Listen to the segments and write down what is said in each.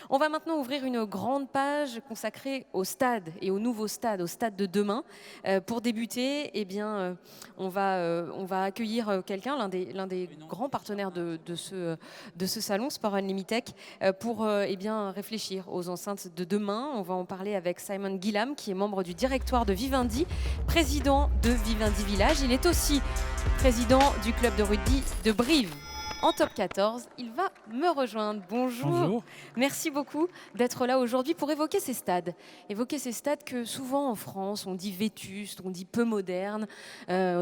On va maintenant ouvrir une grande page consacrée au stade et au nouveau stade, au stade de demain. Pour débuter, eh bien, on va accueillir quelqu'un, l'un des grands partenaires de ce salon Sport Unlimited, pour eh bien, réfléchir aux enceintes de demain. On va en parler avec Simon Gillam, qui est membre du directoire de Vivendi, président de Vivendi Village. Il est aussi président du club de rugby de Brive. En top 14, il va me rejoindre. Bonjour. Bonjour. Merci beaucoup d'être là aujourd'hui pour évoquer ces stades. Évoquer ces stades que souvent en France, on dit vétustes, on dit peu modernes,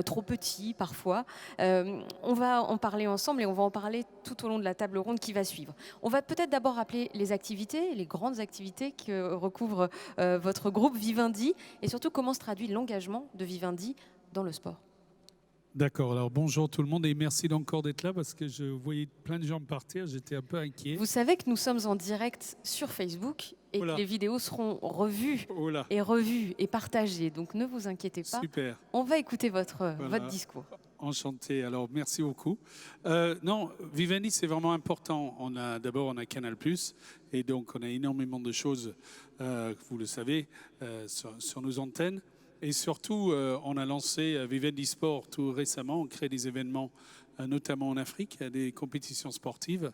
trop petits parfois. On va en parler ensemble et on va en parler tout au long de la table ronde qui va suivre. On va peut-être d'abord rappeler les activités, les grandes activités que recouvre votre groupe Vivendi et surtout comment se traduit l'engagement de Vivendi dans le sport. D'accord, alors bonjour tout le monde et merci encore d'être là parce que je voyais plein de gens partir, j'étais un peu inquiet. Vous savez que nous sommes en direct sur Facebook et que les vidéos seront revues et partagées, donc ne vous inquiétez pas. Super. On va écouter votre discours. Enchanté, alors merci beaucoup. Non, Vivendi c'est vraiment important. On a Canal+, et donc on a énormément de choses, vous le savez, sur nos antennes. Et surtout, on a lancé Vivendi Sport tout récemment. On crée des événements, notamment en Afrique, des compétitions sportives.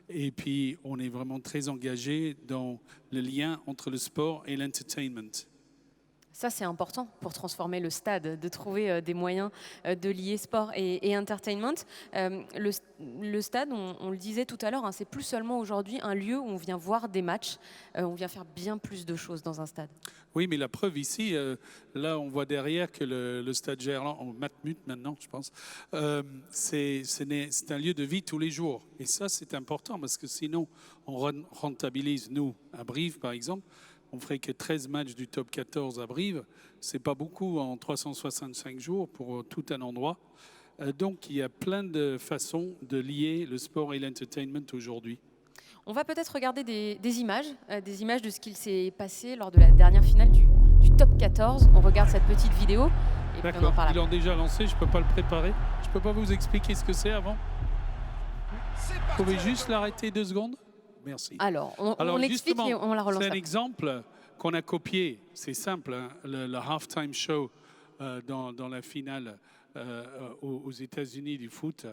Et puis, on est vraiment très engagé dans le lien entre le sport et l'entertainment. Ça, c'est important pour transformer le stade, de trouver des moyens de lier sport et entertainment. Le stade, on le disait tout à l'heure, hein, c'est plus seulement aujourd'hui un lieu où on vient voir des matchs, on vient faire bien plus de choses dans un stade. Oui, mais la preuve ici, là, on voit derrière que le stade Gerland, en Matmut maintenant, je pense, c'est un lieu de vie tous les jours. Et ça, c'est important parce que sinon, on rentabilise, nous, à Brive, par exemple, on ferait que 13 matchs du top 14 à Brive. C'est pas beaucoup en 365 jours pour tout un endroit. Donc, il y a plein de façons de lier le sport et l'entertainment aujourd'hui. On va peut-être regarder des images de ce qu'il s'est passé lors de la dernière finale du top 14. On regarde cette petite vidéo. D'accord, ils l'ont déjà lancé, je ne peux pas le préparer. Je ne peux pas vous expliquer ce que c'est avant. Vous pouvez juste l'arrêter 2 secondes? Merci. Alors, on explique et on la relance. C'est un exemple qu'on a copié. C'est simple, hein, le halftime show dans la finale aux États-Unis du foot.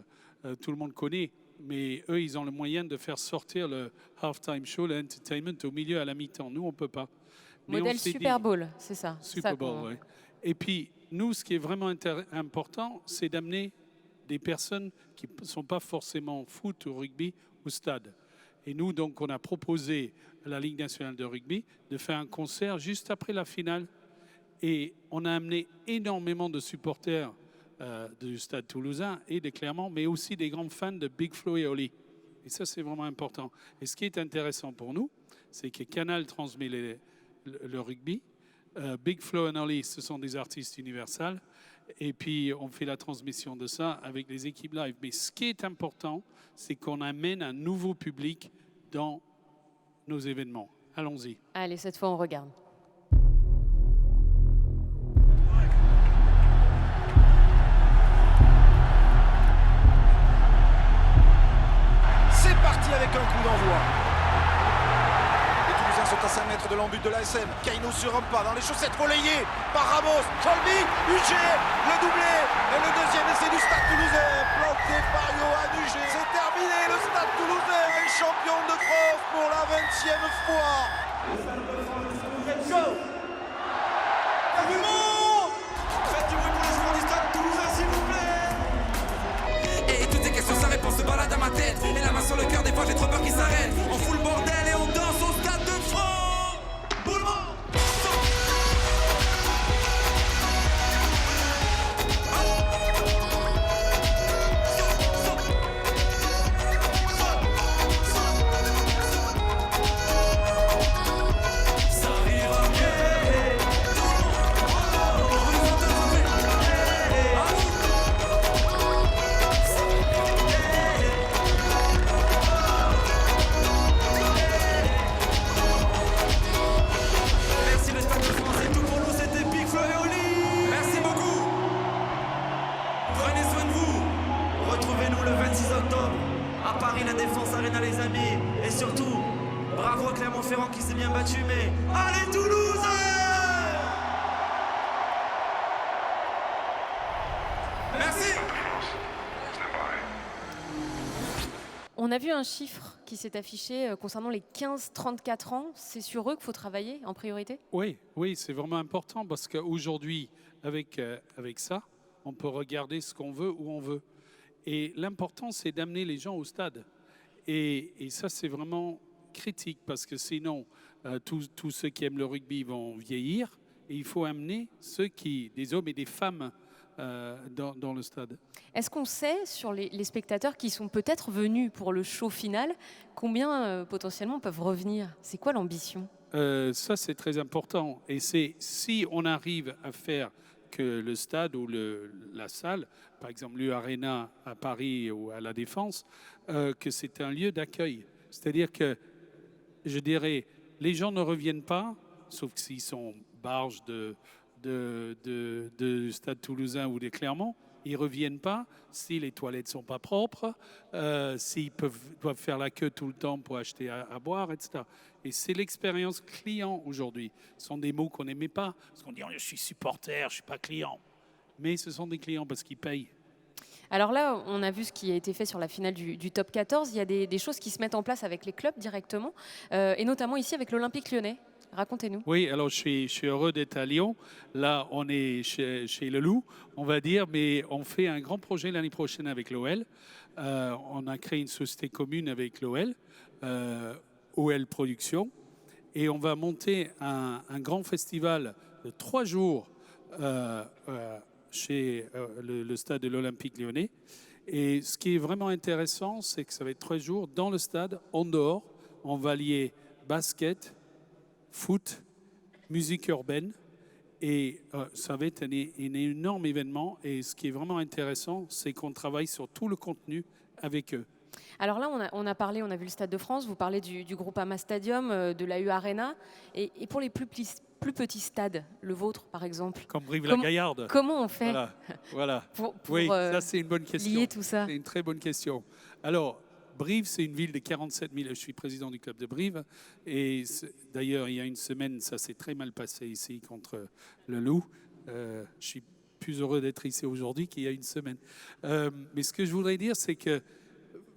Tout le monde connaît, mais eux, ils ont le moyen de faire sortir le halftime show, l'entertainment au milieu à la mi-temps. Nous, on ne peut pas. Mais modèle Super Bowl, c'est ça. Super Bowl, oui. Et puis, nous, ce qui est vraiment important, c'est d'amener des personnes qui ne sont pas forcément foot ou rugby au stade. Et nous, donc, on a proposé à la Ligue nationale de rugby de faire un concert juste après la finale. Et on a amené énormément de supporters du Stade Toulousain et de Clermont, mais aussi des grands fans de Big Flo et Oli. Et ça, c'est vraiment important. Et ce qui est intéressant pour nous, c'est que Canal transmet le rugby. Big Flo et Oli, ce sont des artistes universels. Et puis, on fait la transmission de ça avec les équipes live. Mais ce qui est important, c'est qu'on amène un nouveau public dans nos événements. Allons-y. Allez, cette fois, on regarde. C'est parti avec un coup d'envoi. Les Toulousains sont à 5 mètres de l'embut de l'ASM. Kaino sur un pas dans les chaussettes relayées par Ramos. Colby, UG, le doublé. Et le deuxième essai du Stade Toulousain. Planté par Johan UG. C'est terminé. Le Stade Toulousain est champion de France pour la 20e fois. Let's go. Faites du bruit pour les joueurs du Stade Toulousain, s'il vous plaît. Et toutes ces questions, sa réponse se balade à ma tête. Et la main sur le cœur, des fois j'ai trop peur qu'il s'arrête. On fout le bordel et on danse au Stade de France. Boulement. Bravo Clermont-Ferrand qui s'est bien battu, mais allez Toulouse! Merci. On a vu un chiffre qui s'est affiché concernant les 15-34 ans. C'est sur eux qu'il faut travailler en priorité? Oui, oui, c'est vraiment important parce qu'aujourd'hui, avec ça, on peut regarder ce qu'on veut, où on veut. Et l'important, c'est d'amener les gens au stade. Et ça, c'est vraiment critique parce que sinon, tous ceux qui aiment le rugby vont vieillir. Et il faut amener des hommes et des femmes dans le stade. Est-ce qu'on sait, sur les spectateurs qui sont peut-être venus pour le show final, combien potentiellement peuvent revenir? C'est quoi l'ambition? Ça, c'est très important. Et c'est si on arrive à faire que le stade ou la salle, par exemple l'U-Arena à Paris ou à La Défense, que c'est un lieu d'accueil. C'est-à-dire que, je dirais, les gens ne reviennent pas, sauf s'ils sont barges de Stade Toulousain ou des Clermont, ils ne reviennent pas si les toilettes ne sont pas propres, s'ils doivent faire la queue tout le temps pour acheter à boire, etc. Et c'est l'expérience client aujourd'hui. Ce sont des mots qu'on n'aimait pas, parce qu'on dit oh, « je suis supporter, je ne suis pas client ». Mais ce sont des clients parce qu'ils payent. Alors là, on a vu ce qui a été fait sur la finale du top 14. Il y a des choses qui se mettent en place avec les clubs directement, et notamment ici avec l'Olympique Lyonnais. Racontez-nous. Oui, alors je suis heureux d'être à Lyon. Là, on est chez Le Loup, on va dire, mais on fait un grand projet l'année prochaine avec l'OL. On a créé une société commune avec l'OL, OL Productions, et on va monter un grand festival de 3 jours chez le stade de l'Olympique Lyonnais. Et ce qui est vraiment intéressant, c'est que ça va être 3 jours dans le stade, en dehors. On va lier basket, foot, musique urbaine, et ça va être un énorme événement. Et ce qui est vraiment intéressant, c'est qu'on travaille sur tout le contenu avec eux. Alors là, on a vu le Stade de France, vous parlez du Groupama Stadium, de la U-Arena, et pour les plus petits stades, le vôtre par exemple. Comme Brive-la-Gaillarde. Comment on fait voilà. pour oui, ça c'est une bonne question. Lier tout ça? C'est une très bonne question. Alors, Brive, c'est une ville de 47 000. Je suis président du club de Brive. Et d'ailleurs, il y a une semaine, ça s'est très mal passé ici contre le Loup. Je suis plus heureux d'être ici aujourd'hui qu'il y a une semaine. Mais ce que je voudrais dire, c'est que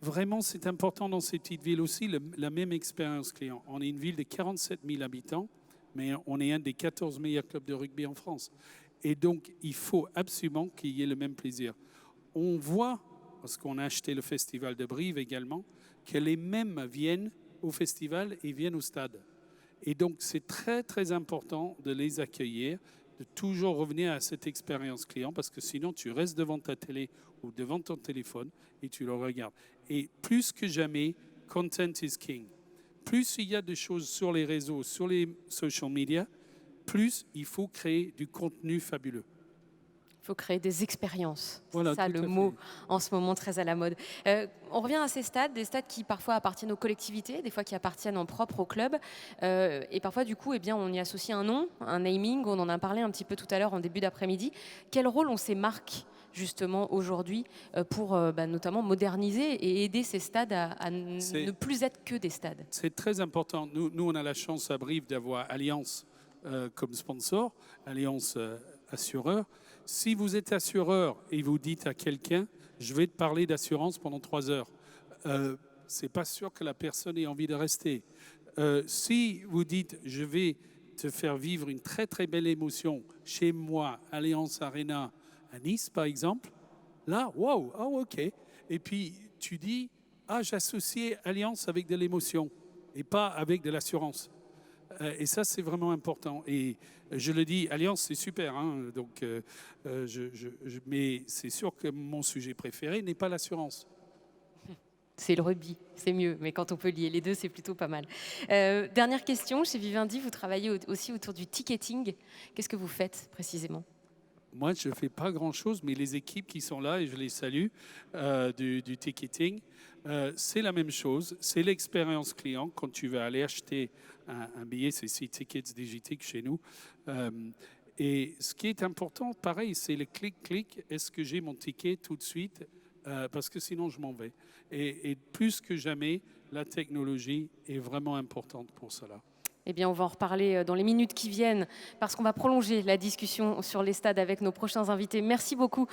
vraiment, c'est important dans ces petites villes aussi, la même expérience client. On est une ville de 47 000 habitants, mais on est un des 14 meilleurs clubs de rugby en France. Et donc, il faut absolument qu'il y ait le même plaisir. On voit, parce qu'on a acheté le festival de Brive également, que les mêmes viennent au festival et viennent au stade. Et donc, c'est très, très important de les accueillir, de toujours revenir à cette expérience client, parce que sinon, tu restes devant ta télé ou devant ton téléphone et tu le regardes. Et plus que jamais, content is king. Plus il y a des choses sur les réseaux, sur les social media, plus il faut créer du contenu fabuleux. Il faut créer des expériences. Voilà, c'est ça le mot fait. En ce moment très à la mode. On revient à ces stades, des stades qui parfois appartiennent aux collectivités, des fois qui appartiennent en propre au club. Et parfois, du coup, on y associe un nom, un naming. On en a parlé un petit peu tout à l'heure en début d'après-midi. Quel rôle ont ces marques justement aujourd'hui pour notamment moderniser et aider ces stades à ne plus être que des stades? C'est très important. Nous, on a la chance à Brive d'avoir Allianz comme sponsor, Allianz assureur. Si vous êtes assureur et vous dites à quelqu'un « je vais te parler d'assurance pendant 3 heures », c'est pas sûr que la personne ait envie de rester. Si vous dites « je vais te faire vivre une très très belle émotion chez moi, Allianz Arena, à Nice par exemple », là, wow, oh, ok. Et puis tu dis « ah, j'associe Allianz avec de l'émotion et pas avec de l'assurance ». Et ça, c'est vraiment important. Et je le dis, Allianz, c'est super. Hein, donc, mais c'est sûr que mon sujet préféré n'est pas l'assurance. C'est le rugby, c'est mieux. Mais quand on peut lier les deux, c'est plutôt pas mal. Dernière question, chez Vivendi, vous travaillez aussi autour du ticketing. Qu'est-ce que vous faites précisément ? Moi, je ne fais pas grand-chose, mais les équipes qui sont là, et je les salue, du ticketing, c'est la même chose. C'est l'expérience client. Quand tu vas aller acheter un billet, c'est Tickets Digitic chez nous. Et ce qui est important, pareil, c'est le clic-clic. Est-ce que j'ai mon ticket tout de suite parce que sinon je m'en vais. Et plus que jamais, la technologie est vraiment importante pour cela. Eh bien, on va en reparler dans les minutes qui viennent parce qu'on va prolonger la discussion sur les stades avec nos prochains invités. Merci beaucoup,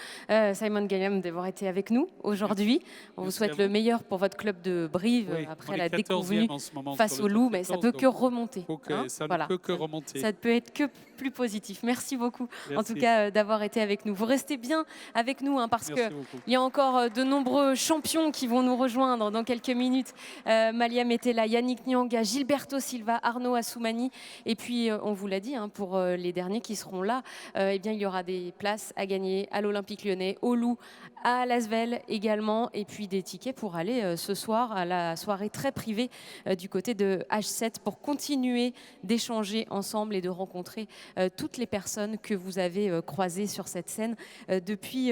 Simon Gayam, d'avoir été avec nous aujourd'hui. On vous souhaite le meilleur pour votre club de Brive après la déconvenue face au Loup. Mais ça ne peut que remonter. Ça ne peut que remonter. Ça ne peut être que plus positif. Merci beaucoup, en tout cas, d'avoir été avec nous. Vous restez bien avec nous parce qu'il y a encore de nombreux champions qui vont nous rejoindre dans quelques minutes. Malia Metela, Yannick Nyanga, Gilberto Silva, Arnaud Assoumani. Et puis, on vous l'a dit, pour les derniers qui seront là, eh bien, il y aura des places à gagner à l'Olympique Lyonnais, au Loup, à l'Asvel également. Et puis, des tickets pour aller ce soir à la soirée très privée du côté de H7 pour continuer d'échanger ensemble et de rencontrer toutes les personnes que vous avez croisées sur cette scène depuis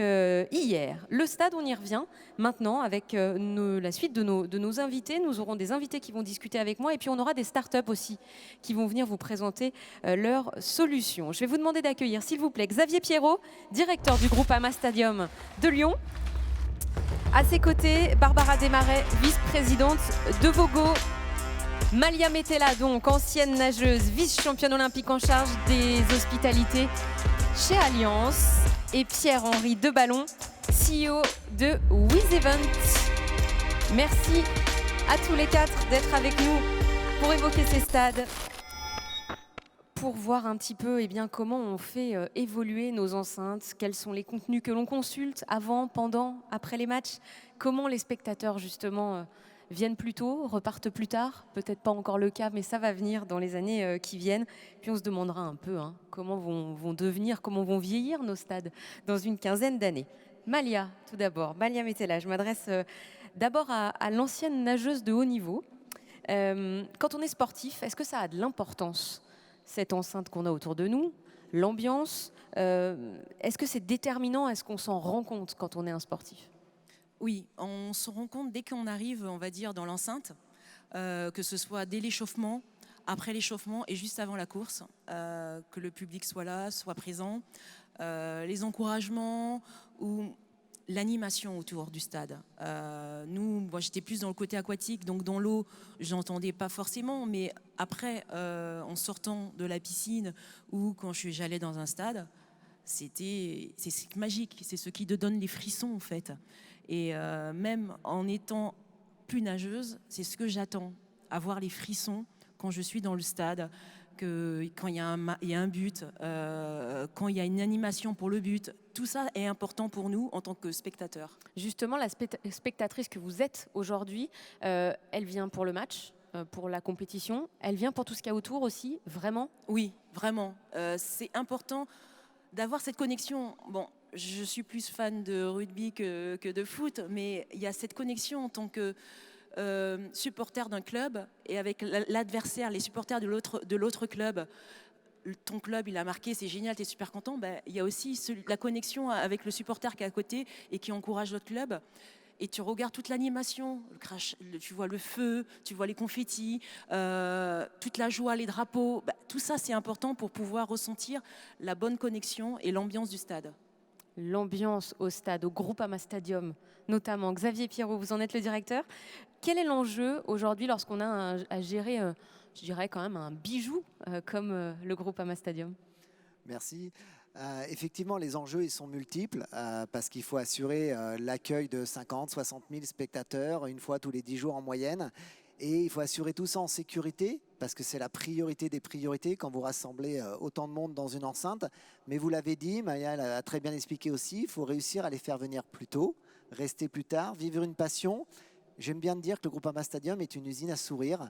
hier. Le stade, on y revient maintenant avec la suite de nos invités. Nous aurons des invités qui vont discuter avec moi et puis on aura des startups aussi qui vont venir vous présenter leurs solutions. Je vais vous demander d'accueillir, s'il vous plaît, Xavier Pierrot, directeur du groupe Ama Stadium de Lyon. À ses côtés, Barbara Desmarais, vice-présidente de Vogo. Malia Metela, donc ancienne nageuse, vice-championne olympique en charge des hospitalités chez Alliance. Et Pierre-Henri Deballon, CEO de Wiz Event. Merci à tous les quatre d'être avec nous pour évoquer ces stades, pour voir un petit peu comment on fait évoluer nos enceintes, quels sont les contenus que l'on consulte avant, pendant, après les matchs, comment les spectateurs justement viennent plus tôt, repartent plus tard, peut-être pas encore le cas, mais ça va venir dans les années qui viennent. Puis on se demandera un peu comment vont devenir, comment vont vieillir nos stades dans une quinzaine d'années. Malia, tout d'abord, Malia Metela, je m'adresse d'abord à l'ancienne nageuse de haut niveau. Quand on est sportif, est-ce que ça a de l'importance, cette enceinte qu'on a autour de nous, l'ambiance, est-ce que c'est déterminant, est-ce qu'on s'en rend compte quand on est un sportif ? Oui, on se rend compte dès qu'on arrive, on va dire, dans l'enceinte, que ce soit dès l'échauffement, après l'échauffement et juste avant la course, que le public soit là, soit présent, les encouragements ou l'animation autour du stade. Moi j'étais plus dans le côté aquatique, donc dans l'eau, j'entendais pas forcément, mais après, en sortant de la piscine ou quand j'allais dans un stade, c'est magique, c'est ce qui te donne les frissons en fait. Et même en étant plus nageuse, c'est ce que j'attends, avoir les frissons quand je suis dans le stade, quand il y a un but, quand il y a une animation pour le but. Tout ça est important pour nous en tant que spectateurs. Justement, la spectatrice que vous êtes aujourd'hui, elle vient pour le match, pour la compétition, elle vient pour tout ce qu'il y a autour aussi, vraiment ? Oui, vraiment. C'est important d'avoir cette connexion. Bon, je suis plus fan de rugby que de foot, mais il y a cette connexion en tant que supporter d'un club et avec l'adversaire, les supporters de l'autre club. Ton club, il a marqué, c'est génial, tu es super content. Il y a aussi la connexion avec le supporter qui est à côté et qui encourage l'autre club. Et tu regardes toute l'animation, tu vois le feu, tu vois les confettis, toute la joie, les drapeaux. Tout ça, c'est important pour pouvoir ressentir la bonne connexion et l'ambiance du stade. L'ambiance au stade, au groupe Ama Stadium, notamment. Xavier Pierrot, vous en êtes le directeur. Quel est l'enjeu aujourd'hui lorsqu'on a à gérer, je dirais quand même, un bijou comme le groupe Ama Stadium ? Merci. Effectivement, les enjeux ils sont multiples parce qu'il faut assurer l'accueil de 50, 60 000 spectateurs une fois tous les 10 jours en moyenne. Et il faut assurer tout ça en sécurité parce que c'est la priorité des priorités quand vous rassemblez autant de monde dans une enceinte. Mais vous l'avez dit, Maya l'a très bien expliqué aussi, il faut réussir à les faire venir plus tôt, rester plus tard, vivre une passion. J'aime bien dire que le groupe Ama Stadium est une usine à sourire.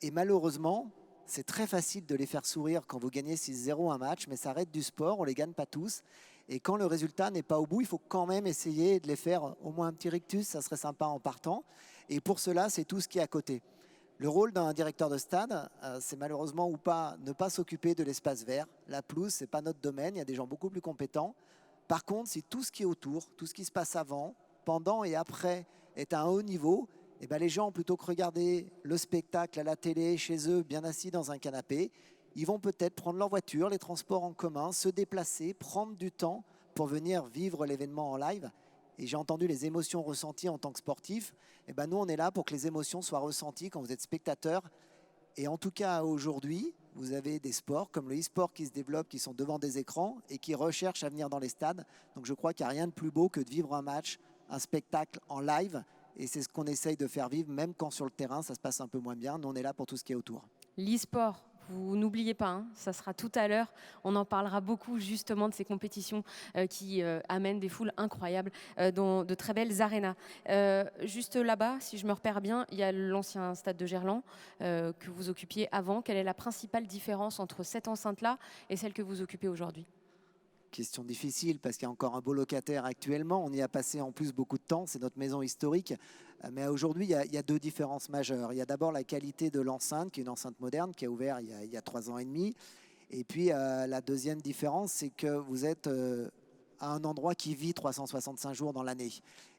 Et malheureusement, c'est très facile de les faire sourire quand vous gagnez 6-0 un match, mais ça reste du sport, on ne les gagne pas tous. Et quand le résultat n'est pas au bout, il faut quand même essayer de les faire au moins un petit rictus, ça serait sympa en partant. Et pour cela, c'est tout ce qui est à côté. Le rôle d'un directeur de stade, c'est malheureusement ou pas ne pas s'occuper de l'espace vert. La pelouse, ce n'est pas notre domaine, il y a des gens beaucoup plus compétents. Par contre, si tout ce qui est autour, tout ce qui se passe avant, pendant et après est à un haut niveau, et les gens, plutôt que regarder le spectacle à la télé, chez eux, bien assis dans un canapé, ils vont peut-être prendre leur voiture, les transports en commun, se déplacer, prendre du temps pour venir vivre l'événement en live. et j'ai entendu les émotions ressenties en tant que sportif. Et ben nous, on est là pour que les émotions soient ressenties quand vous êtes spectateur. Et en tout cas, aujourd'hui, vous avez des sports comme le e-sport qui se développent, qui sont devant des écrans et qui recherchent à venir dans les stades. Donc je crois qu'il n'y a rien de plus beau que de vivre un match, un spectacle en live. Et c'est ce qu'on essaye de faire vivre, même quand sur le terrain, ça se passe un peu moins bien. Nous, on est là pour tout ce qui est autour. L'e-sport, vous n'oubliez pas, hein, ça sera tout à l'heure. On en parlera beaucoup justement de ces compétitions qui amènent des foules incroyables dans de très belles arénas. Juste là-bas, si je me repère bien, il y a l'ancien stade de Gerland que vous occupiez avant. Quelle est la principale différence entre cette enceinte-là et celle que vous occupez aujourd'hui ? Question difficile parce qu'il y a encore un beau locataire actuellement. On y a passé en plus beaucoup de temps. C'est notre maison historique. Mais aujourd'hui, il y a deux différences majeures. Il y a d'abord la qualité de l'enceinte, qui est une enceinte moderne, qui a ouvert il y a 3 ans et demi. Et puis la deuxième différence, c'est que vous êtes à un endroit qui vit 365 jours dans l'année.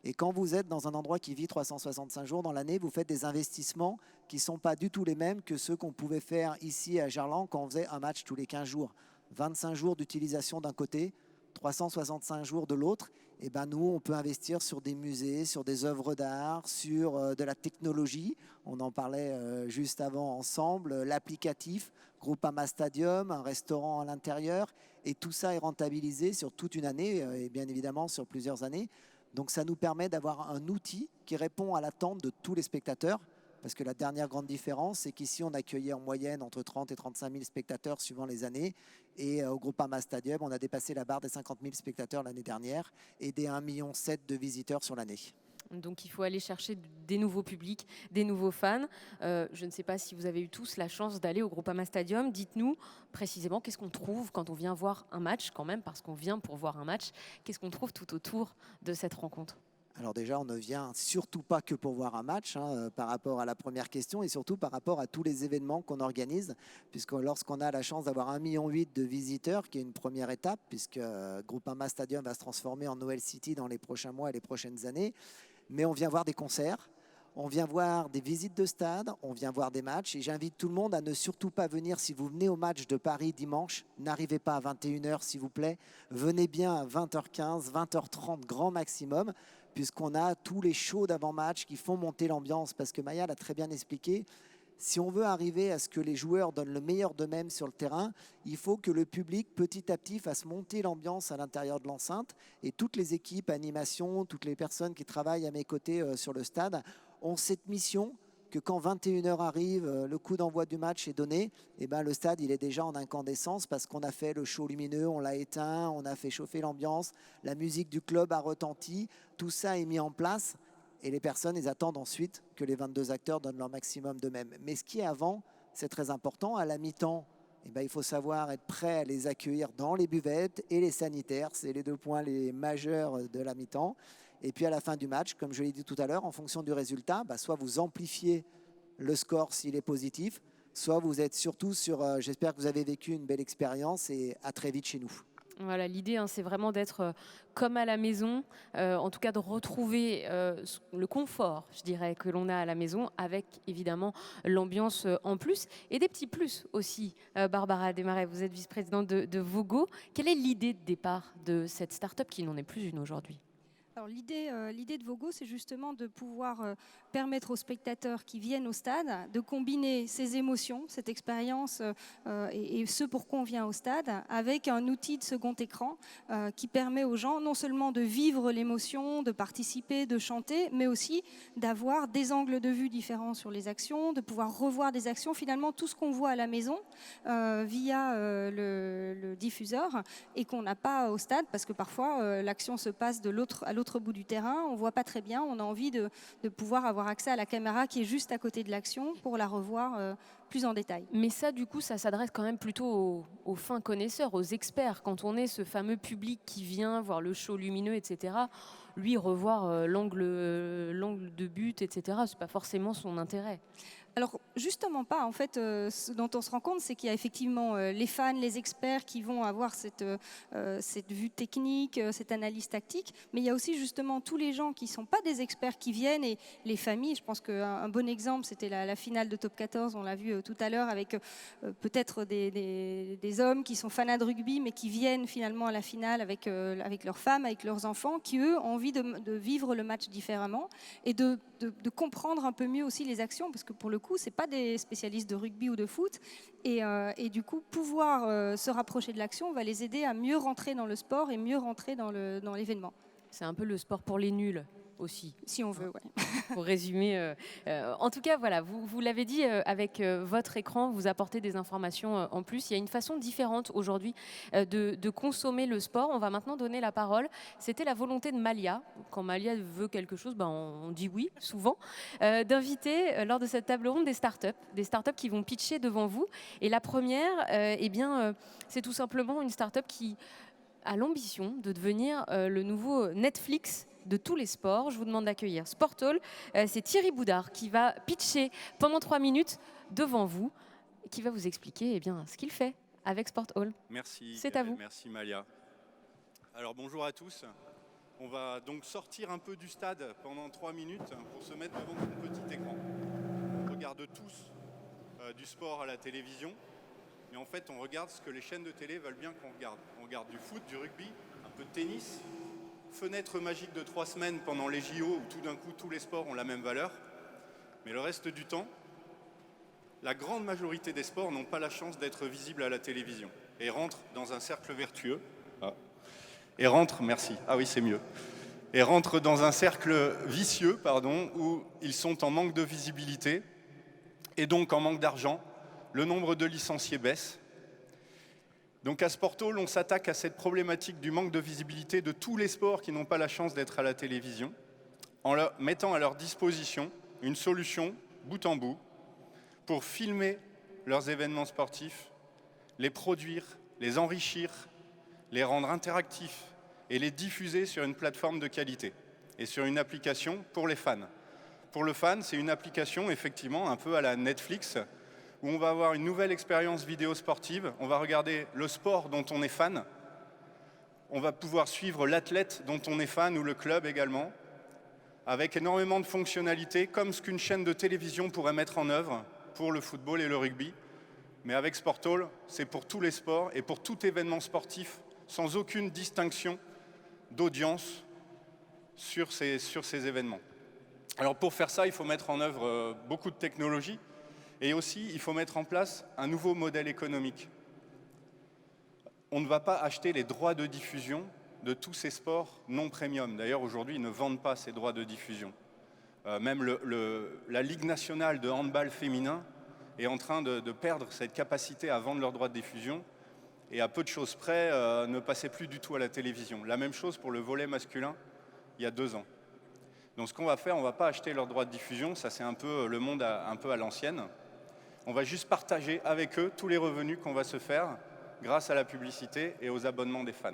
Et quand vous êtes dans un endroit qui vit 365 jours dans l'année, vous faites des investissements qui ne sont pas du tout les mêmes que ceux qu'on pouvait faire ici à Gerland quand on faisait un match tous les 15 jours. 25 jours d'utilisation d'un côté, 365 jours de l'autre. Et ben nous, on peut investir sur des musées, sur des œuvres d'art, sur de la technologie. On en parlait juste avant ensemble, l'applicatif, Groupama Stadium, un restaurant à l'intérieur. Et tout ça est rentabilisé sur toute une année et bien évidemment sur plusieurs années. Donc ça nous permet d'avoir un outil qui répond à l'attente de tous les spectateurs. Parce que la dernière grande différence, c'est qu'ici, on accueillait en moyenne entre 30 et 35 000 spectateurs suivant les années. Et au Groupama Stadium, on a dépassé la barre des 50 000 spectateurs l'année dernière et des 1,7 million de visiteurs sur l'année. Donc il faut aller chercher des nouveaux publics, des nouveaux fans. Je ne sais pas si vous avez eu tous la chance d'aller au Groupama Stadium. Dites-nous précisément qu'est-ce qu'on trouve quand on vient voir un match quand même, parce qu'on vient pour voir un match. Qu'est-ce qu'on trouve tout autour de cette rencontre ? Alors déjà, on ne vient surtout pas que pour voir un match par rapport à la première question et surtout par rapport à tous les événements qu'on organise, puisque lorsqu'on a la chance d'avoir 1,8 million de visiteurs, qui est une première étape, puisque Groupama Stadium va se transformer en Noël City dans les prochains mois et les prochaines années, mais on vient voir des concerts, on vient voir des visites de stade, on vient voir des matchs et j'invite tout le monde à ne surtout pas venir. Si vous venez au match de Paris dimanche, n'arrivez pas à 21h s'il vous plaît, venez bien à 20h15, 20h30 grand maximum, puisqu'on a tous les shows d'avant-match qui font monter l'ambiance, parce que Maya l'a très bien expliqué, si on veut arriver à ce que les joueurs donnent le meilleur d'eux-mêmes sur le terrain, il faut que le public, petit à petit, fasse monter l'ambiance à l'intérieur de l'enceinte, et toutes les équipes, animation, toutes les personnes qui travaillent à mes côtés sur le stade, ont cette mission que quand 21h arrive, le coup d'envoi du match est donné, et ben le stade il est déjà en incandescence parce qu'on a fait le show lumineux, on l'a éteint, on a fait chauffer l'ambiance, la musique du club a retenti, tout ça est mis en place et les personnes ils attendent ensuite que les 22 acteurs donnent leur maximum d'eux-mêmes. Mais ce qui est avant, c'est très important. À la mi-temps, eh ben, il faut savoir être prêt à les accueillir dans les buvettes et les sanitaires, c'est les 2 points les majeurs de la mi-temps. Et puis à la fin du match, comme je l'ai dit tout à l'heure, en fonction du résultat, soit vous amplifiez le score s'il est positif, soit vous êtes surtout sur j'espère que vous avez vécu une belle expérience et à très vite chez nous. Voilà, l'idée, c'est vraiment d'être comme à la maison, en tout cas de retrouver le confort, je dirais, que l'on a à la maison, avec évidemment l'ambiance en plus et des petits plus aussi. Barbara Desmarais, vous êtes vice-présidente de Vogo. Quelle est l'idée de départ de cette start-up qui n'en est plus une aujourd'hui ? Alors l'idée de Vogo, c'est justement de pouvoir permettre aux spectateurs qui viennent au stade de combiner ces émotions, cette expérience et ce pourquoi on vient au stade, avec un outil de second écran qui permet aux gens non seulement de vivre l'émotion, de participer, de chanter, mais aussi d'avoir des angles de vue différents sur les actions, de pouvoir revoir des actions, finalement tout ce qu'on voit à la maison via le diffuseur et qu'on n'a pas au stade, parce que parfois l'action se passe à l'autre bout du terrain, on ne voit pas très bien, on a envie de pouvoir avoir accès à la caméra qui est juste à côté de l'action pour la revoir plus en détail. Mais ça, du coup, ça s'adresse quand même plutôt aux fins connaisseurs, aux experts. Quand on est ce fameux public qui vient voir le show lumineux, etc., lui, revoir l'angle de but, etc., ce n'est pas forcément son intérêt. Alors justement pas, en fait, ce dont on se rend compte, c'est qu'il y a effectivement les fans, les experts qui vont avoir cette vue technique, cette analyse tactique, mais il y a aussi justement tous les gens qui ne sont pas des experts qui viennent, et les familles. Je pense qu'un bon exemple, c'était la finale de Top 14, on l'a vu tout à l'heure, avec peut-être des hommes qui sont fanats de rugby, mais qui viennent finalement à la finale avec leurs femmes, avec leurs enfants, qui eux ont envie de vivre le match différemment et de comprendre un peu mieux aussi les actions, parce que pour le coup, c'est pas des spécialistes de rugby ou de foot, et du coup, pouvoir se rapprocher de l'action va les aider à mieux rentrer dans le sport et mieux rentrer dans l'événement. C'est un peu le sport pour les nuls aussi. Si on veut, ouais. Pour résumer. En tout cas, voilà, vous l'avez dit, avec votre écran, vous apportez des informations en plus. Il y a une façon différente aujourd'hui de consommer le sport. On va maintenant donner la parole. C'était la volonté de Malia. Quand Malia veut quelque chose, ben, on dit oui, souvent. D'inviter, lors de cette table ronde, des startups qui vont pitcher devant vous. Et la première, c'est tout simplement une startup qui a l'ambition de devenir le nouveau Netflix de tous les sports. Je vous demande d'accueillir Sport Hall. C'est Thierry Boudard qui va pitcher pendant 3 minutes devant vous, qui va vous expliquer ce qu'il fait avec Sport Hall. Merci. C'est à vous. Merci Malia. Alors bonjour à tous. On va donc sortir un peu du stade pendant 3 minutes pour se mettre devant son petit écran. On regarde tous du sport à la télévision, mais en fait on regarde ce que les chaînes de télé veulent bien qu'on regarde. On regarde du foot, du rugby, un peu de tennis, fenêtre magique de 3 semaines pendant les JO où tout d'un coup tous les sports ont la même valeur. Mais le reste du temps, la grande majorité des sports n'ont pas la chance d'être visibles à la télévision et rentrent dans un cercle vertueux. Merci. Ah oui, c'est mieux. Et rentrent dans un cercle vicieux, où ils sont en manque de visibilité et donc en manque d'argent. Le nombre de licenciés baisse. Donc à Sport Hall, on s'attaque à cette problématique du manque de visibilité de tous les sports qui n'ont pas la chance d'être à la télévision, en mettant à leur disposition une solution bout en bout pour filmer leurs événements sportifs, les produire, les enrichir, les rendre interactifs et les diffuser sur une plateforme de qualité et sur une application pour les fans. Pour le fan, c'est une application effectivement un peu à la Netflix, où on va avoir une nouvelle expérience vidéo sportive, on va regarder le sport dont on est fan, on va pouvoir suivre l'athlète dont on est fan ou le club également, avec énormément de fonctionnalités, comme ce qu'une chaîne de télévision pourrait mettre en œuvre pour le football et le rugby. Mais avec Sport Hall, c'est pour tous les sports et pour tout événement sportif, sans aucune distinction d'audience sur ces événements. Alors pour faire ça, il faut mettre en œuvre beaucoup de technologies. Et aussi, il faut mettre en place un nouveau modèle économique. On ne va pas acheter les droits de diffusion de tous ces sports non premium. D'ailleurs, aujourd'hui, ils ne vendent pas ces droits de diffusion. Même la Ligue nationale de handball féminin est en train de perdre cette capacité à vendre leurs droits de diffusion et à peu de choses près, ne passait plus du tout à la télévision. La même chose pour le volley masculin, il y a 2 ans. Donc ce qu'on va faire, on ne va pas acheter leurs droits de diffusion, ça c'est un peu le monde un peu à l'ancienne. On va juste partager avec eux tous les revenus qu'on va se faire grâce à la publicité et aux abonnements des fans.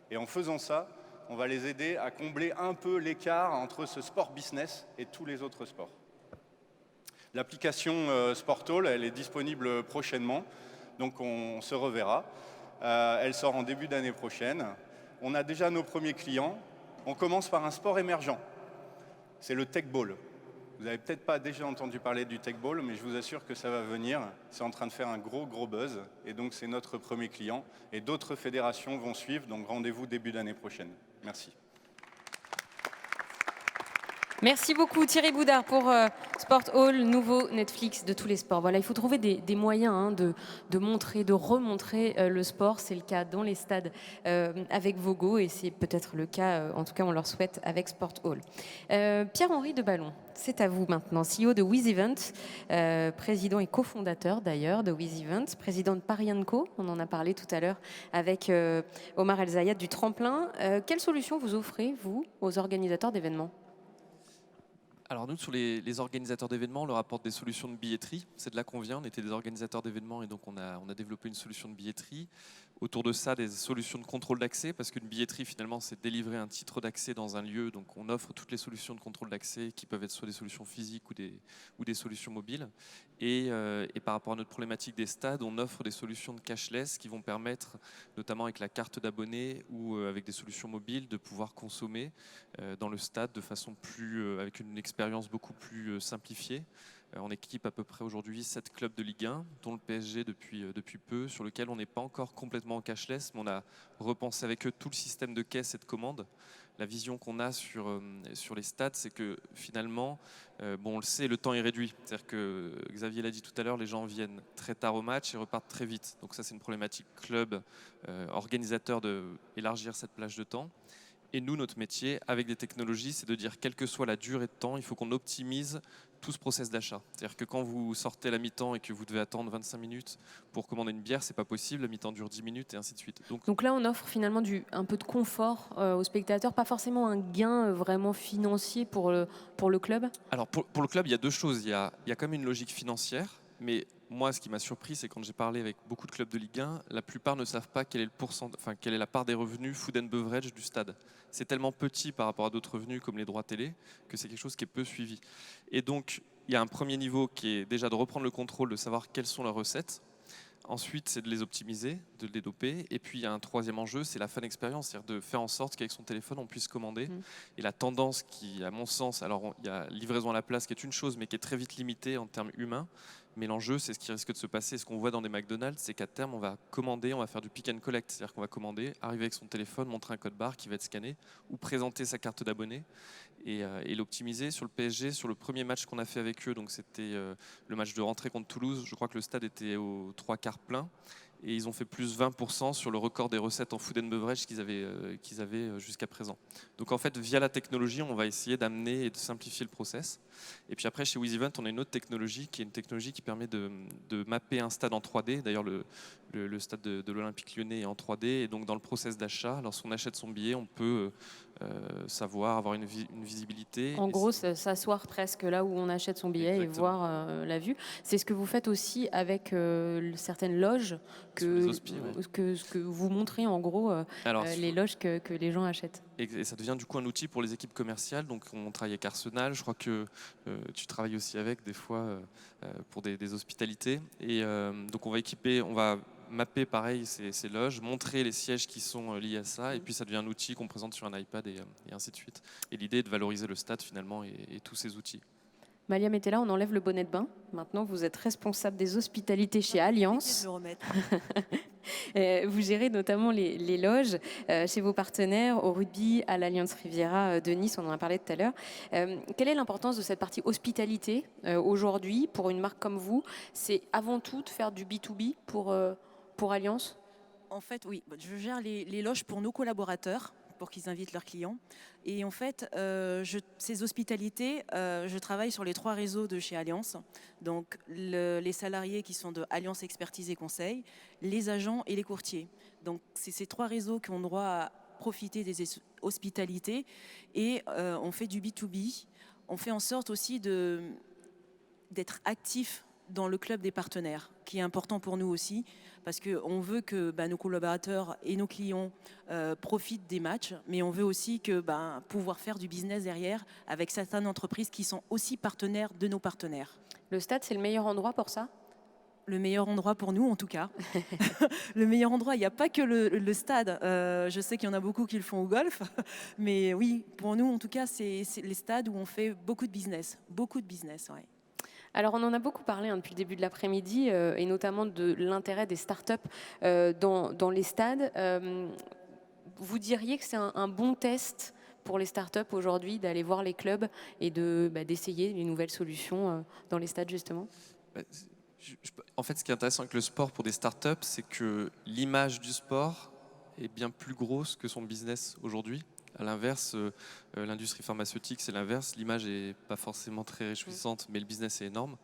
Et en faisant ça, on va les aider à combler un peu l'écart entre ce sport business et tous les autres sports. L'application Sport Hall, elle est disponible prochainement, donc on se reverra. Elle sort en début d'année prochaine. On a déjà nos premiers clients. On commence par un sport émergent. C'est le tech ball. Vous n'avez peut-être pas déjà entendu parler du tech ball, mais je vous assure que ça va venir. C'est en train de faire un gros buzz. Et donc, c'est notre premier client. Et d'autres fédérations vont suivre. Donc, rendez-vous début d'année prochaine. Merci. Merci beaucoup Thierry Boudard pour Sport Hall, nouveau Netflix de tous les sports. Voilà, il faut trouver des moyens de montrer, de remontrer le sport. C'est le cas dans les stades avec Vogo et c'est peut-être le cas, en tout cas on leur souhaite, avec Sport Hall. Pierre-Henri Deballon, c'est à vous maintenant, CEO de WizEvent, président et cofondateur d'ailleurs de WizEvent, président de Paris & Co, on en a parlé tout à l'heure avec Omar El Zayat du Tremplin. Quelle solution vous offrez, vous, aux organisateurs d'événements ? Alors nous, sur les organisateurs d'événements, on leur apporte des solutions de billetterie. C'est de là qu'on vient, on était des organisateurs d'événements et donc on a développé une solution de billetterie Autour de ça, des solutions de contrôle d'accès, parce qu'une billetterie, finalement, c'est délivrer un titre d'accès dans un lieu. Donc, on offre toutes les solutions de contrôle d'accès qui peuvent être soit des solutions physiques ou des solutions mobiles. Et par rapport à notre problématique des stades, on offre des solutions de cashless qui vont permettre, notamment avec la carte d'abonné ou avec des solutions mobiles, de pouvoir consommer dans le stade de façon avec une expérience beaucoup plus simplifiée. On équipe à peu près aujourd'hui 7 clubs de Ligue 1, dont le PSG depuis peu, sur lequel on n'est pas encore complètement en cashless, mais on a repensé avec eux tout le système de caisse et de commande. La vision qu'on a sur les stades, c'est que finalement, on le sait, le temps est réduit. C'est-à-dire que, Xavier l'a dit tout à l'heure, les gens viennent très tard au match et repartent très vite. Donc ça, c'est une problématique club, organisateur d'élargir cette plage de temps. Et nous, notre métier, avec des technologies, c'est de dire, quelle que soit la durée de temps, il faut qu'on optimise tout ce process d'achat. C'est-à-dire que quand vous sortez à la mi-temps et que vous devez attendre 25 minutes pour commander une bière, c'est pas possible, la mi-temps dure 10 minutes et ainsi de suite. Donc là, on offre finalement un peu de confort aux spectateurs, pas forcément un gain vraiment financier pour le club. Alors pour le club, il y a deux choses. Il y a quand même une logique financière, mais moi, ce qui m'a surpris, c'est quand j'ai parlé avec beaucoup de clubs de Ligue 1, la plupart ne savent pas quelle est la part des revenus food and beverage du stade. C'est tellement petit par rapport à d'autres revenus comme les droits télé que c'est quelque chose qui est peu suivi. Et donc, il y a un premier niveau qui est déjà de reprendre le contrôle, de savoir quelles sont leurs recettes. Ensuite, c'est de les optimiser, de les doper. Et puis, il y a un troisième enjeu, c'est la fan expérience, c'est-à-dire de faire en sorte qu'avec son téléphone, on puisse commander. Et la tendance qui, à mon sens, alors il y a livraison à la place qui est une chose, mais qui est très vite limitée en termes humains. Mais l'enjeu, c'est ce qui risque de se passer, ce qu'on voit dans des McDonald's, c'est qu'à terme, on va commander, on va faire du pick and collect. C'est-à-dire qu'on va commander, arriver avec son téléphone, montrer un code barre qui va être scanné, ou présenter sa carte d'abonné et l'optimiser. Sur le PSG, sur le premier match qu'on a fait avec eux, donc c'était le match de rentrée contre Toulouse, je crois que le stade était aux 3/4 plein. Et ils ont fait plus 20% sur le record des recettes en food and beverage qu'ils avaient jusqu'à présent. Donc en fait, via la technologie, on va essayer d'amener et de simplifier le process. Et puis après, chez WizEvent, on a une autre technologie qui est une technologie qui permet de mapper un stade en 3D. D'ailleurs, le stade de l'Olympique Lyonnais est en 3D. Et donc dans le process d'achat, lorsqu'on achète son billet, on peut savoir, avoir une visibilité. En gros, s'asseoir presque là où on achète son billet. Exactement. Et voir la vue. C'est ce que vous faites aussi avec certaines loges que vous montrez en gros, les loges que les gens achètent. Et ça devient du coup un outil pour les équipes commerciales. Donc on travaille avec Arsenal, je crois que tu travailles aussi avec des fois pour des hospitalités. Et donc on va mapper pareil ces loges, montrer les sièges qui sont liés à ça, et puis ça devient un outil qu'on présente sur un iPad et ainsi de suite. Et l'idée est de valoriser le stade finalement et tous ces outils. Malia Metella, on enlève le bonnet de bain. Maintenant, vous êtes responsable des hospitalités chez Allianz. Vous gérez notamment les loges chez vos partenaires au rugby, à l'Alliance Riviera de Nice, on en a parlé tout à l'heure. Quelle est l'importance de cette partie hospitalité aujourd'hui pour une marque comme vous? C'est avant tout de faire du B2B pour Allianz? En fait, oui. Je gère les loges pour nos collaborateurs, pour qu'ils invitent leurs clients. Et en fait, ces hospitalités, je travaille sur les 3 réseaux de chez Allianz. Donc, les salariés qui sont de Allianz Expertise et Conseil, les agents et les courtiers. Donc, c'est ces 3 réseaux qui ont droit à profiter des hospitalités. Et on fait du B2B. On fait en sorte aussi d'être actifs dans le club des partenaires, qui est important pour nous aussi, parce qu'on veut que nos collaborateurs et nos clients profitent des matchs, mais on veut aussi pouvoir faire du business derrière avec certaines entreprises qui sont aussi partenaires de nos partenaires. Le stade, c'est le meilleur endroit pour ça ? Le meilleur endroit pour nous, en tout cas. Le meilleur endroit, il n'y a pas que le stade. Je sais qu'il y en a beaucoup qui le font au golf, mais oui, pour nous, en tout cas, c'est les stades où on fait beaucoup de business. Beaucoup de business, ouais. Alors, on en a beaucoup parlé depuis le début de l'après-midi, et notamment de l'intérêt des startups dans les stades. Vous diriez que c'est un bon test pour les startups aujourd'hui d'aller voir les clubs et d'essayer les nouvelles solutions dans les stades, justement? En fait, ce qui est intéressant avec le sport pour des startups, c'est que l'image du sport est bien plus grosse que son business aujourd'hui. À l'inverse, l'industrie pharmaceutique, c'est l'inverse. L'image n'est pas forcément très réjouissante, mais le business est énorme.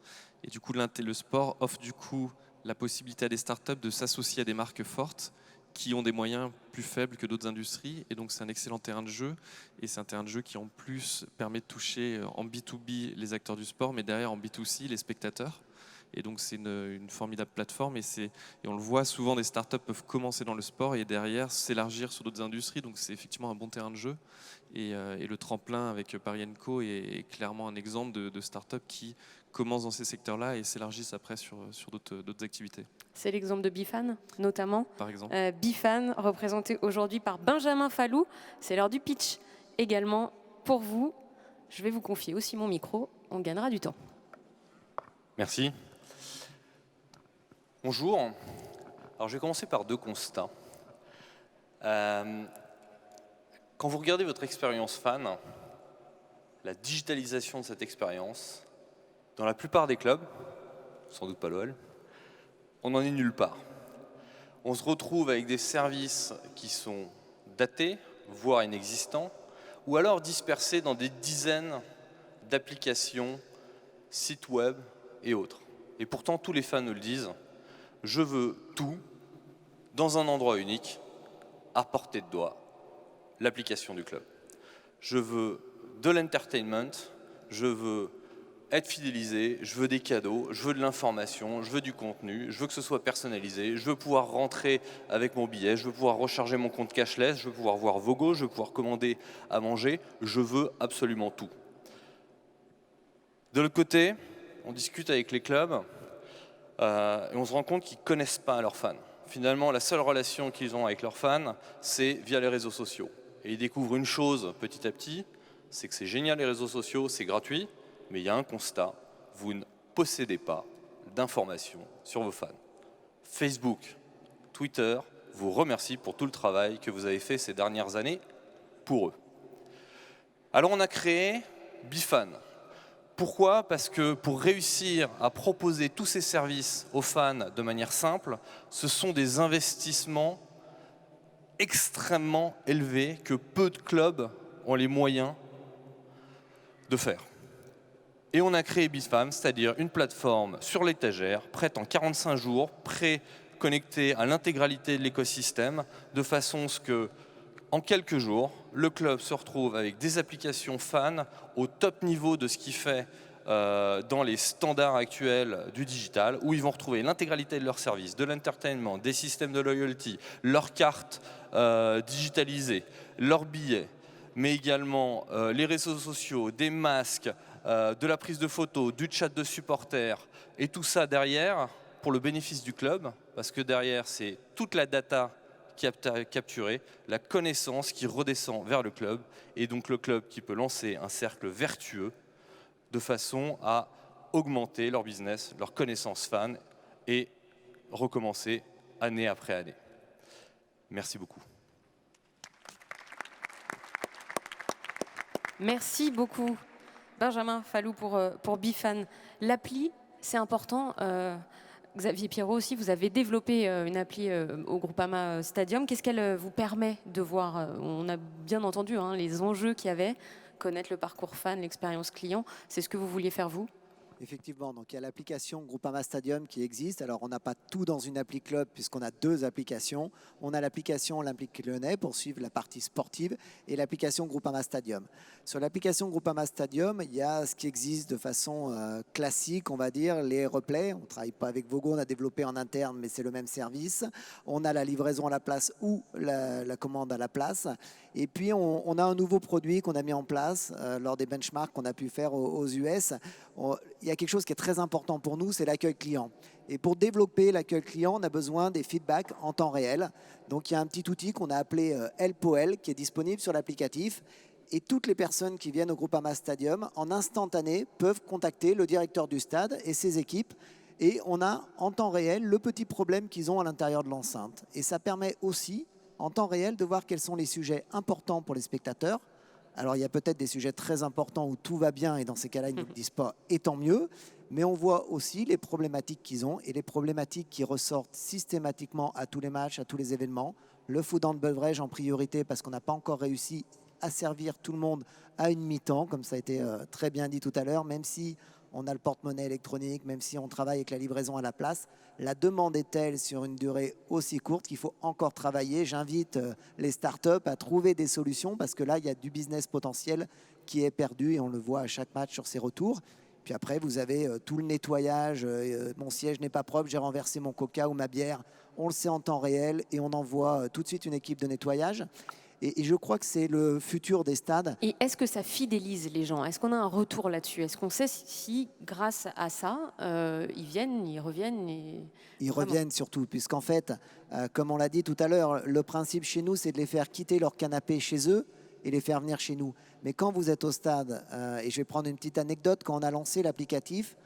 Et du coup, le sport offre du coup la possibilité à des startups de s'associer à des marques fortes qui ont des moyens plus faibles que d'autres industries. Et donc, c'est un excellent terrain de jeu. Et c'est un terrain de jeu qui, en plus, permet de toucher en B2B les acteurs du sport, mais derrière, en B2C, les spectateurs. Et donc c'est une formidable plateforme et on le voit souvent, des startups peuvent commencer dans le sport et derrière s'élargir sur d'autres industries. Donc c'est effectivement un bon terrain de jeu. Et le tremplin avec Paris & Co est clairement un exemple de startups qui commencent dans ces secteurs-là et s'élargissent après sur d'autres activités. C'est l'exemple de Bifan, notamment. Par exemple. Bifan, représenté aujourd'hui par Benjamin Falloux. C'est l'heure du pitch également pour vous. Je vais vous confier aussi mon micro. On gagnera du temps. Merci. Bonjour. Alors, je vais commencer par 2 constats. Quand vous regardez votre expérience fan, la digitalisation de cette expérience, dans la plupart des clubs, sans doute pas l'OL, on n'en est nulle part. On se retrouve avec des services qui sont datés, voire inexistants, ou alors dispersés dans des dizaines d'applications, sites web et autres. Et pourtant, tous les fans nous le disent, je veux tout dans un endroit unique, à portée de doigt, l'application du club. Je veux de l'entertainment, je veux être fidélisé, je veux des cadeaux, je veux de l'information, je veux du contenu, je veux que ce soit personnalisé, je veux pouvoir rentrer avec mon billet, je veux pouvoir recharger mon compte cashless, je veux pouvoir voir Vogo, je veux pouvoir commander à manger, je veux absolument tout. De l'autre côté, on discute avec les clubs et on se rend compte qu'ils ne connaissent pas leurs fans. Finalement, la seule relation qu'ils ont avec leurs fans, c'est via les réseaux sociaux. Et ils découvrent une chose petit à petit, c'est que c'est génial les réseaux sociaux, c'est gratuit, mais il y a un constat, vous ne possédez pas d'informations sur vos fans. Facebook, Twitter vous remercie pour tout le travail que vous avez fait ces dernières années pour eux. Alors on a créé Bifan. Pourquoi? Parce que pour réussir à proposer tous ces services aux fans de manière simple, ce sont des investissements extrêmement élevés que peu de clubs ont les moyens de faire. Et on a créé Bifan, c'est-à-dire une plateforme sur l'étagère, prête en 45 jours, connectée à l'intégralité de l'écosystème, de façon à ce que, en quelques jours, le club se retrouve avec des applications fans au top niveau de ce qu'il fait dans les standards actuels du digital, où ils vont retrouver l'intégralité de leurs services, de l'entertainment, des systèmes de loyalty, leurs cartes digitalisées, leurs billets, mais également les réseaux sociaux, des masques, de la prise de photos, du chat de supporters, et tout ça derrière pour le bénéfice du club, parce que derrière c'est toute la data capturée, la connaissance qui redescend vers le club, et donc le club qui peut lancer un cercle vertueux de façon à augmenter leur business, leur connaissance fan, et recommencer année après année. Merci beaucoup. Merci beaucoup, Benjamin Falloux, pour Bifan. L'appli, c'est important. Xavier Pierrot aussi, vous avez développé une appli au Groupama Stadium. Qu'est-ce qu'elle vous permet de voir? On a bien entendu les enjeux qu'il y avait, connaître le parcours fan, l'expérience client. C'est ce que vous vouliez faire, vous? Effectivement, donc il y a l'application Groupama Stadium qui existe. Alors on n'a pas tout dans une appli club puisqu'on a 2 applications. On a l'application Olympique Lyonnais pour suivre la partie sportive et l'application Groupama Stadium. Sur l'application Groupama Stadium, il y a ce qui existe de façon classique, on va dire, les replays. On ne travaille pas avec Vogo, on a développé en interne, mais c'est le même service. On a la livraison à la place ou la commande à la place. Et puis on a un nouveau produit qu'on a mis en place lors des benchmarks qu'on a pu faire aux US. Il y a quelque chose qui est très important pour nous, c'est l'accueil client. Et pour développer l'accueil client, on a besoin des feedbacks en temps réel. Donc il y a un petit outil qu'on a appelé Helpoel qui est disponible sur l'applicatif. Et toutes les personnes qui viennent au Groupama Stadium, en instantané, peuvent contacter le directeur du stade et ses équipes. Et on a en temps réel le petit problème qu'ils ont à l'intérieur de l'enceinte. Et ça permet aussi, en temps réel, de voir quels sont les sujets importants pour les spectateurs. Alors, il y a peut-être des sujets très importants où tout va bien et dans ces cas-là, ils ne nous le disent pas, et tant mieux. Mais on voit aussi les problématiques qu'ils ont et les problématiques qui ressortent systématiquement à tous les matchs, à tous les événements. Le food and beverage en priorité parce qu'on n'a pas encore réussi à servir tout le monde à une mi-temps, comme ça a été très bien dit tout à l'heure, même si on a le porte-monnaie électronique, même si on travaille avec la livraison à la place. La demande est telle sur une durée aussi courte qu'il faut encore travailler. J'invite les startups à trouver des solutions parce que là, il y a du business potentiel qui est perdu et on le voit à chaque match sur ses retours. Puis après, vous avez tout le nettoyage. Mon siège n'est pas propre, j'ai renversé mon coca ou ma bière. On le sait en temps réel et on envoie tout de suite une équipe de nettoyage. Et je crois que c'est le futur des stades. Et est-ce que ça fidélise les gens? Est-ce qu'on a un retour là-dessus? Est-ce qu'on sait si, grâce à ça, ils viennent, ils reviennent Ils reviennent surtout, puisqu'en fait, comme on l'a dit tout à l'heure, le principe chez nous, c'est de les faire quitter leur canapé chez eux et les faire venir chez nous. Mais quand vous êtes au stade, et je vais prendre une petite anecdote, quand on a lancé l'applicatif,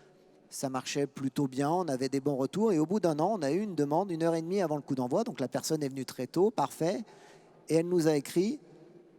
ça marchait plutôt bien, on avait des bons retours. Et au bout d'un an, on a eu une demande 1h30 avant le coup d'envoi. Donc la personne est venue très tôt, parfait. Et elle nous a écrit,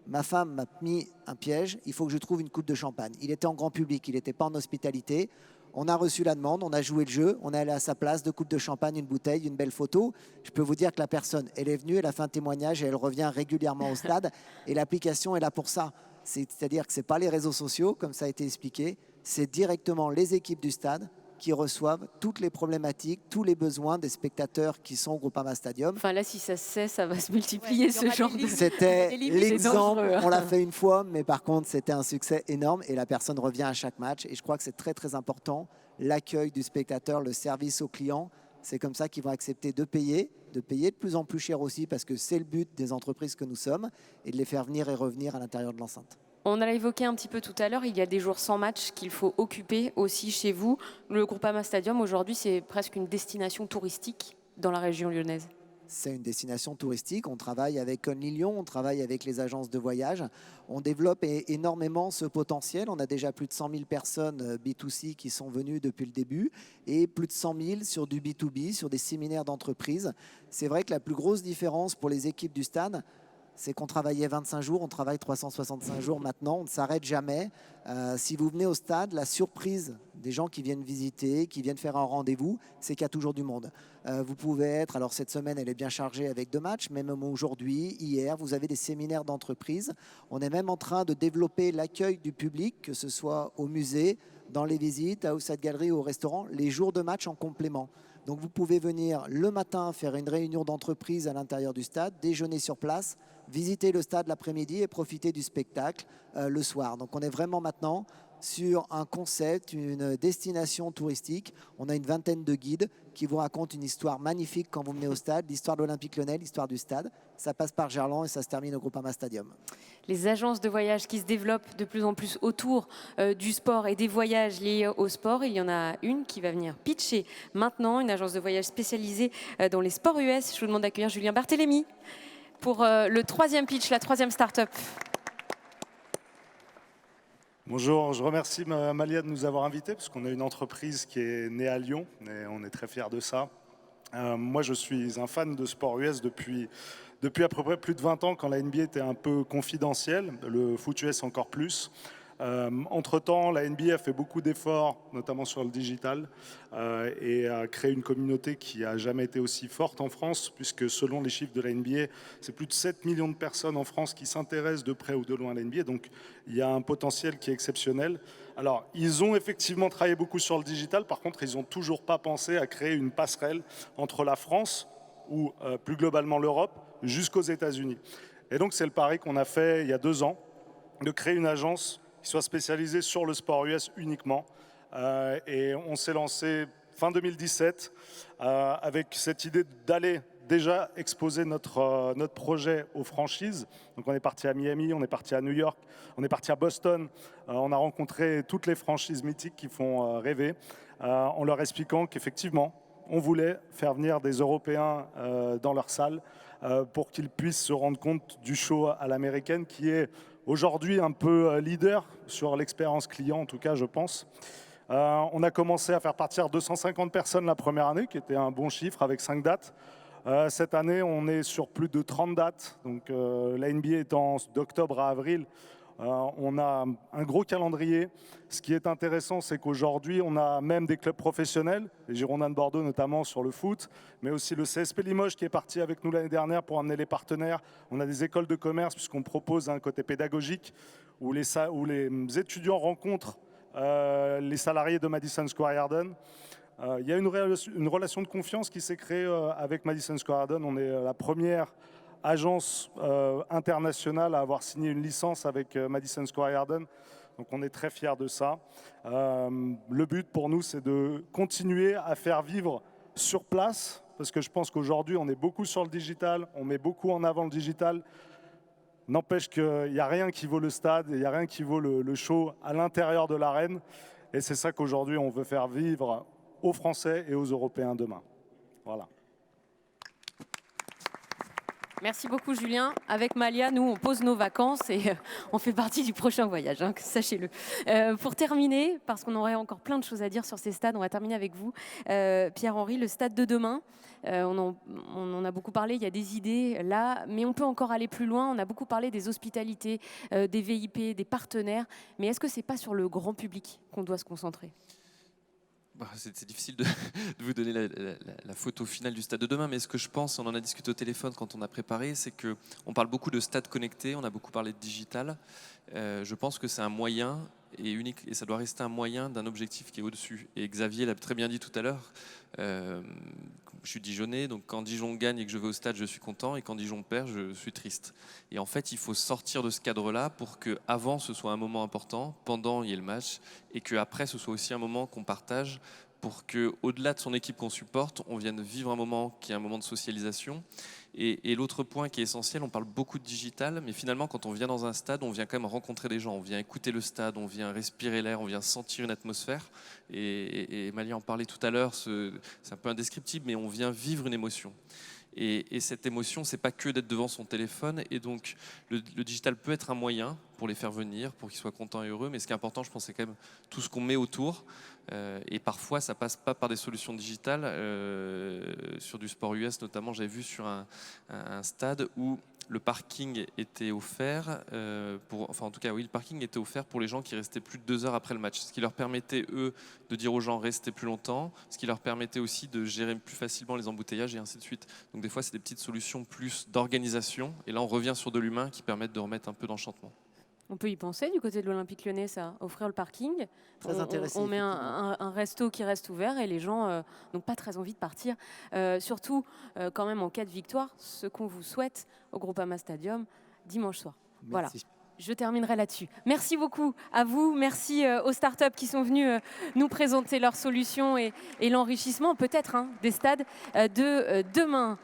ma femme m'a mis un piège, il faut que je trouve une coupe de champagne. Il était en grand public, il n'était pas en hospitalité. On a reçu la demande, on a joué le jeu, on est allé à sa place, 2 coupes de champagne, une bouteille, une belle photo. Je peux vous dire que la personne, elle est venue, elle a fait un témoignage et elle revient régulièrement au stade. Et l'application est là pour ça. C'est-à-dire que ce n'est pas les réseaux sociaux, comme ça a été expliqué, c'est directement les équipes du stade qui reçoivent toutes les problématiques, tous les besoins des spectateurs qui sont au Groupama Stadium. Enfin là, si ça se sait, ça va se multiplier ce genre de... C'était l'exemple, dangereux, hein. on l'a fait une fois, mais par contre, c'était un succès énorme et la personne revient à chaque match. Et je crois que c'est très, très important. L'accueil du spectateur, le service aux clients, c'est comme ça qu'ils vont accepter de payer de plus en plus cher aussi, parce que c'est le but des entreprises que nous sommes, et de les faire venir et revenir à l'intérieur de l'enceinte. On l'a évoqué un petit peu tout à l'heure, il y a des jours sans match qu'il faut occuper aussi chez vous. Le Groupama Stadium, aujourd'hui, c'est presque une destination touristique dans la région lyonnaise. C'est une destination touristique. On travaille avec Only Lyon, on travaille avec les agences de voyage. On développe énormément ce potentiel. On a déjà plus de 100 000 personnes B2C qui sont venues depuis le début et plus de 100 000 sur du B2B, sur des séminaires d'entreprise. C'est vrai que la plus grosse différence pour les équipes du stade, c'est qu'on travaillait 25 jours, on travaille 365 jours maintenant, on ne s'arrête jamais. Si vous venez au stade, la surprise des gens qui viennent visiter, qui viennent faire un rendez-vous, c'est qu'il y a toujours du monde. Vous pouvez être, alors cette semaine elle est bien chargée avec 2 matchs, mais même aujourd'hui, hier, vous avez des séminaires d'entreprise. On est même en train de développer l'accueil du public, que ce soit au musée, dans les visites, à Oussad Gallery ou au restaurant, les jours de match en complément. Donc vous pouvez venir le matin faire une réunion d'entreprise à l'intérieur du stade, déjeuner sur place, visiter le stade l'après-midi et profiter du spectacle le soir. Donc on est vraiment maintenant sur un concept, une destination touristique. On a une vingtaine de guides qui vous racontent une histoire magnifique quand vous venez au stade, l'histoire de l'Olympique Lyonnais, l'histoire du stade. Ça passe par Gerland et ça se termine au Groupama Stadium. Les agences de voyage qui se développent de plus en plus autour du sport et des voyages liés au sport. Il y en a une qui va venir pitcher maintenant, une agence de voyage spécialisée dans les sports US. Je vous demande d'accueillir Julien Barthélémy pour le 3e pitch, la 3e start-up. Bonjour, je remercie Malia de nous avoir invités parce qu'on a une entreprise qui est née à Lyon et on est très fiers de ça. Moi, je suis un fan de sport US depuis à peu près plus de 20 ans quand la NBA était un peu confidentielle, le foot US encore plus. Entre-temps, la NBA a fait beaucoup d'efforts, notamment sur le digital, et a créé une communauté qui n'a jamais été aussi forte en France, puisque selon les chiffres de la NBA, c'est plus de 7 millions de personnes en France qui s'intéressent de près ou de loin à la NBA, donc il y a un potentiel qui est exceptionnel. Alors, ils ont effectivement travaillé beaucoup sur le digital, par contre, ils n'ont toujours pas pensé à créer une passerelle entre la France, ou plus globalement l'Europe, jusqu'aux États-Unis. Et donc, c'est le pari qu'on a fait il y a 2 ans, de créer une agence qui soit spécialisé sur le sport US uniquement. Et on s'est lancé fin 2017 avec cette idée d'aller déjà exposer notre projet aux franchises. Donc on est parti à Miami, on est parti à New York, on est parti à Boston. On a rencontré toutes les franchises mythiques qui font rêver, en leur expliquant qu'effectivement, on voulait faire venir des Européens dans leur salle pour qu'ils puissent se rendre compte du show à l'américaine qui est aujourd'hui un peu leader sur l'expérience client, en tout cas, je pense. On a commencé à faire partir 250 personnes la première année, qui était un bon chiffre avec 5 dates. Cette année, on est sur plus de 30 dates. Donc, la NBA étant d'octobre à avril, on a un gros calendrier. Ce qui est intéressant, c'est qu'aujourd'hui, on a même des clubs professionnels, les Girondins de Bordeaux notamment sur le foot, mais aussi le CSP Limoges qui est parti avec nous l'année dernière pour amener les partenaires. On a des écoles de commerce puisqu'on propose un côté pédagogique où les étudiants rencontrent les salariés de Madison Square Garden. Il y a une relation de confiance qui s'est créée avec Madison Square Garden. On est la première agence internationale à avoir signé une licence avec Madison Square Garden. Donc on est très fiers de ça. Le but pour nous, c'est de continuer à faire vivre sur place, parce que je pense qu'aujourd'hui, on est beaucoup sur le digital, on met beaucoup en avant le digital. N'empêche qu'il n'y a rien qui vaut le stade, il n'y a rien qui vaut le show à l'intérieur de l'arène. Et c'est ça qu'aujourd'hui, on veut faire vivre aux Français et aux Européens demain. Voilà. Merci beaucoup Julien. Avec Malia, nous on pose nos vacances et on fait partie du prochain voyage, hein, sachez-le. Pour terminer, parce qu'on aurait encore plein de choses à dire sur ces stades, on va terminer avec vous. Pierre-Henri, le stade de demain, on en a beaucoup parlé, il y a des idées là, mais on peut encore aller plus loin. On a beaucoup parlé des hospitalités, des VIP, des partenaires, mais est-ce que c'est pas sur le grand public qu'on doit se concentrer ? C'est difficile de vous donner la photo finale du stade de demain, mais ce que je pense, on en a discuté au téléphone quand on a préparé, c'est qu'on parle beaucoup de stade connecté, on a beaucoup parlé de digital. Je pense que c'est un moyen et unique, et ça doit rester un moyen d'un objectif qui est au-dessus. Et Xavier l'a très bien dit tout à l'heure, je suis Dijonnais, donc quand Dijon gagne et que je vais au stade, je suis content, et quand Dijon perd, je suis triste. Et en fait, il faut sortir de ce cadre-là pour qu'avant, ce soit un moment important, pendant, il y ait le match, et qu'après, ce soit aussi un moment qu'on partage pour qu'au-delà de son équipe qu'on supporte, on vienne vivre un moment qui est un moment de socialisation. Et l'autre point qui est essentiel, on parle beaucoup de digital, mais finalement, quand on vient dans un stade, on vient quand même rencontrer des gens, on vient écouter le stade, on vient respirer l'air, on vient sentir une atmosphère. Et Malia en parlait tout à l'heure, c'est un peu indescriptible, mais on vient vivre une émotion. Et cette émotion, c'est pas que d'être devant son téléphone. Et donc, le digital peut être un moyen pour les faire venir, pour qu'ils soient contents et heureux. Mais ce qui est important, je pense, c'est quand même tout ce qu'on met autour. Et parfois, ça passe pas par des solutions digitales. Sur du sport US, notamment, j'avais vu sur un stade où le parking était offert, le parking était offert pour les gens qui restaient plus de 2 heures après le match, ce qui leur permettait, eux, de dire aux gens restez plus longtemps, ce qui leur permettait aussi de gérer plus facilement les embouteillages et ainsi de suite. Donc des fois, c'est des petites solutions plus d'organisation, et là, on revient sur de l'humain qui permettent de remettre un peu d'enchantement. On peut y penser du côté de l'Olympique Lyonnais, ça, offrir le parking. Très intéressant. On met un resto qui reste ouvert et les gens n'ont pas très envie de partir. Surtout, quand même, en cas de victoire, ce qu'on vous souhaite au Groupama Stadium dimanche soir. Merci. Voilà. Je terminerai là-dessus. Merci beaucoup à vous. Merci aux startups qui sont venus nous présenter leurs solutions et l'enrichissement peut-être des stades de demain.